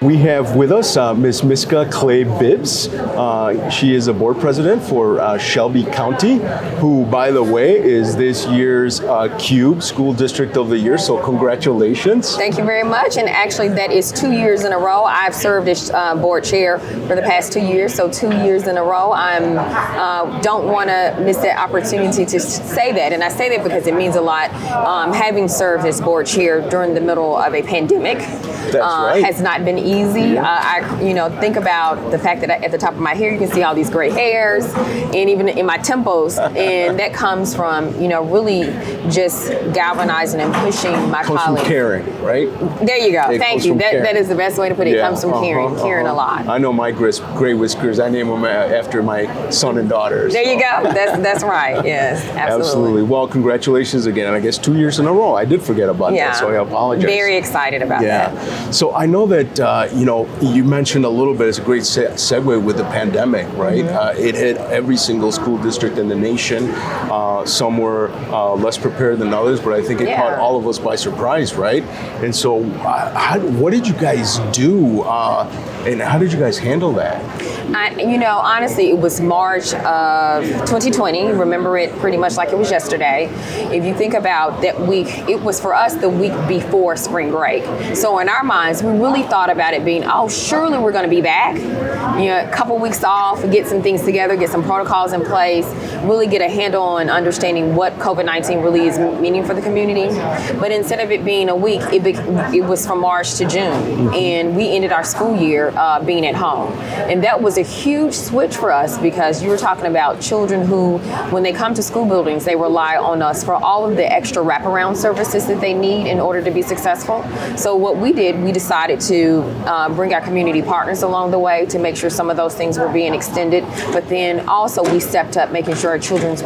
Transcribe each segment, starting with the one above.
We have with us Ms. Miska Clay Bibbs. She is a board president for Shelby County, who, by the way, is this year's CUBE School District of the Year. So congratulations. Thank you very much. And actually, that is 2 years in a row. I've served as board chair for the past 2 years, so 2 years in a row. I don't want to miss that opportunity to say that, and I say that because it means a lot. Having served as board chair during the middle of a pandemic has not been easy. I think about the fact that at the top of my hair you can see all these gray hairs, and even in my temples, and that comes from really just galvanizing and pushing my colleagues. Comes from caring, right? There you go. Thank you. That is the best way to put it. It comes from caring a lot. I know my gray whiskers. I name them after my son and daughters. There you go. That's right. Yes, absolutely. Well, congratulations again. And I guess 2 years in a row. I did forget about that, so I apologize. Very excited about that. So I know that you mentioned a little bit. It's a great segue with the pandemic, right? It hit every single school district in the nation. Some were less prepared than others, but I think it caught all of us by surprise, right? And so, what did you guys do, and how did you guys handle that? Honestly, it was March of 2020. Remember it pretty much like it was yesterday. If you think about that week, it was for us the week before spring break. So in our minds, we really thought about it being, surely we're going to be back. A couple weeks off, get some things together, get some protocols in place, really get a handle on understanding what COVID-19 really is meaning for the community. But instead of it being a week, it was from March to June. And we ended our school year being at home. And that was a huge switch for us because you were talking about children who, when they come to school buildings, they rely on us for all of the extra wraparound services that they need in order to be successful. So what we did, we decided to bring our community partners along the way to make sure some of those things were being extended. But then also we stepped up making sure our children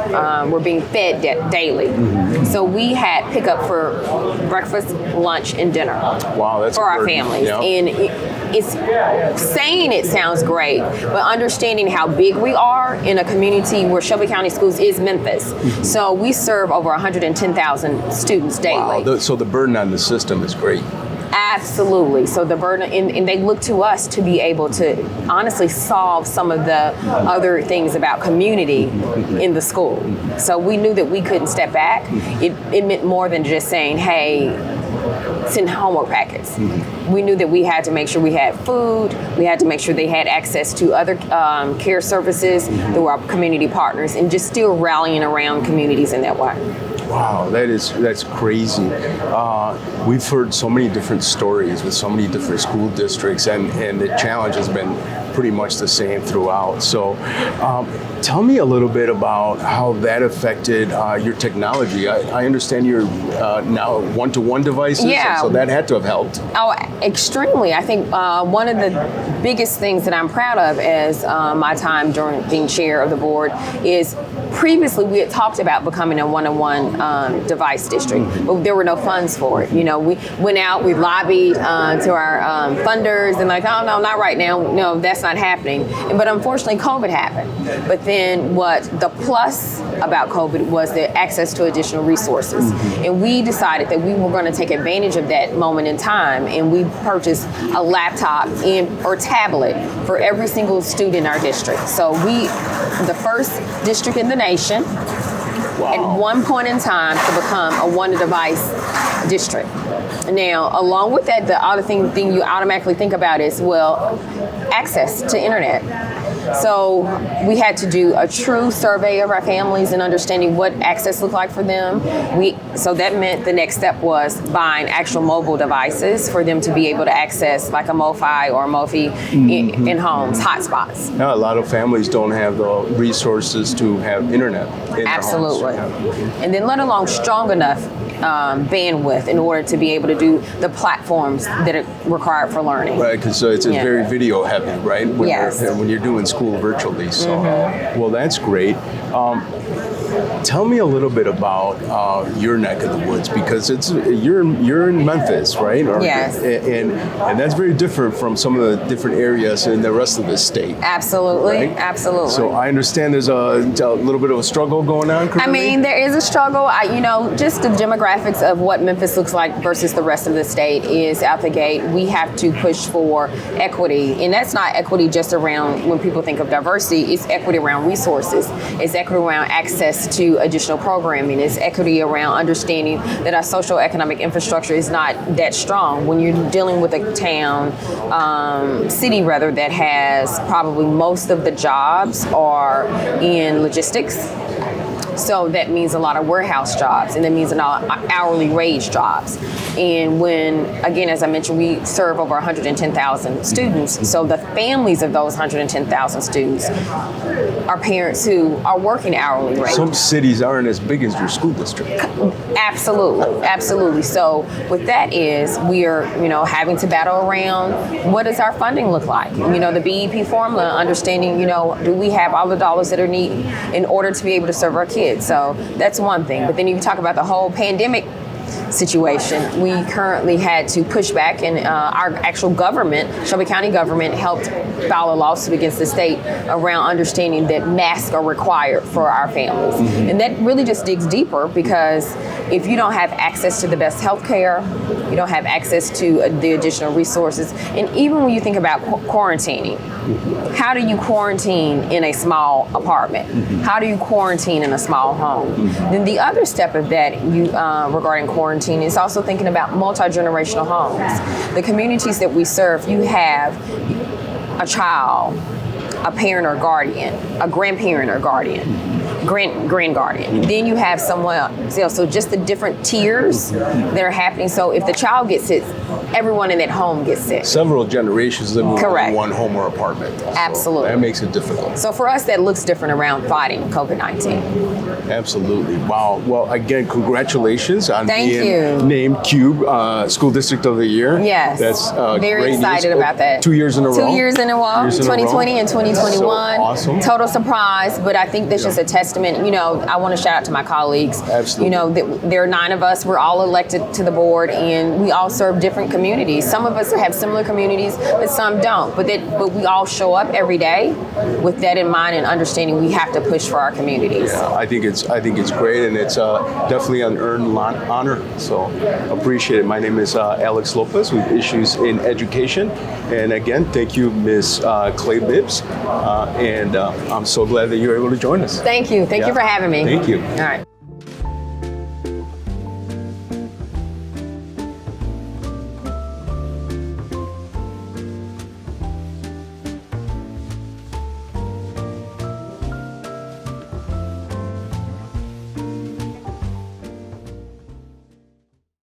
were being fed daily. So we had pickup for breakfast, lunch, and dinner. Wow, that's for our families. Yeah. And it's saying it sounds great, but understanding how big we are in a community where Shelby County Schools is Memphis. So we serve over 110,000 students daily. Wow, so the burden on the system is great. Absolutely. So the burden, and they look to us to be able to honestly solve some of the other things about community in the school. So we knew that we couldn't step back. It meant more than just saying, hey, send homework packets. We knew that we had to make sure we had food. We had to make sure they had access to other care services through our community partners, and just still rallying around communities in that way. Wow, that's crazy. We've heard so many different stories with so many different school districts, and the challenge has been pretty much the same throughout. So tell me a little bit about how that affected your technology. I understand you're now one-to-one devices, so that had to have helped. Oh, extremely. I think one of the biggest things that I'm proud of as my time during being chair of the board is previously we had talked about becoming a one-to-one device district, but there were no funds for it. We went out, we lobbied to our funders, and like, oh no, not right now. No, that's not happening. But unfortunately, COVID happened. But then what the plus about COVID was the access to additional resources. And we decided that we were going to take advantage of that moment in time, and we purchased a laptop or tablet for every single student in our district. So the first district in the nation at one point in time to become a one-device district. Now, along with that, the other thing you automatically think about is, access to internet. So we had to do a true survey of our families and understanding what access looked like for them. So that meant the next step was buying actual mobile devices for them to be able to access like a MoFi or a Mofi in homes, hotspots. Now, a lot of families don't have the resources to have internet in Absolutely. their homes. And then let alone strong enough bandwidth in order to be able to do the platforms that are required for learning. Right, because it's very video heavy, right? When you're doing school virtually. So, well, that's great. Tell me a little bit about your neck of the woods, because you're in Memphis, right? Yes. And that's very different from some of the different areas in the rest of the state. Absolutely, right? Absolutely. So I understand there's a little bit of a struggle going on currently. I mean, there is a struggle. Just the demographics demographics of what Memphis looks like versus the rest of the state is out the gate. We have to push for equity, and that's not equity just around when people think of diversity. It's equity around resources. It's equity around access to additional programming. It's equity around understanding that our social economic infrastructure is not that strong. When you're dealing with a town, city rather, that has probably most of the jobs are in logistics. So that means a lot of warehouse jobs, and that means a lot of hourly wage jobs. And when, again, as I mentioned, we serve over 110,000 students. So the families of those 110,000 students are parents who are working hourly rate. Some cities aren't as big as your school district. Absolutely, absolutely. So with that is we are, having to battle around what does our funding look like? The BEP formula, understanding, do we have all the dollars that are needed in order to be able to serve our kids? So that's one thing. But then you talk about the whole pandemic situation. We currently had to push back, and our actual government, Shelby County government, helped file a lawsuit against the state around understanding that masks are required for our families. Mm-hmm. And that really just digs deeper, because if you don't have access to the best health care, you don't have access to the additional resources. And even when you think about quarantining, how do you quarantine in a small apartment? Mm-hmm. How do you quarantine in a small home? Mm-hmm. Then the other step of that regarding quarantine is also thinking about multi-generational homes. The communities that we serve, you have a child, a parent or guardian, a grandparent or guardian, grand guardian. Then you have someone else. So just the different tiers that are happening. So if the child gets sick, everyone in that home gets sick. Several generations living Correct. in one home or apartment. Absolutely. So that makes it difficult. So for us, that looks different around fighting COVID-19. Absolutely. Wow. Well, again, congratulations on Thank being you. named Cube School District of the Year. Yes. That's very great excited news. about that. 2 years in a row. 2 years in a row. 2020 and 2021. So awesome. Total surprise, but I think that's just a testament. I want to shout out to my colleagues. Absolutely. There are 9 of us. We're all elected to the board, and we all serve different communities. Some of us have similar communities, but some don't. But we all show up every day with that in mind and understanding we have to push for our communities. Yeah, I think it's great, and it's definitely an earned honor. So appreciate it. My name is Alex Lopez with Issues in Education, and again, thank you, Ms. Clay Bibbs, and I'm so glad that you were able to join us. Thank you. Thank you for having me. Thank you. All right.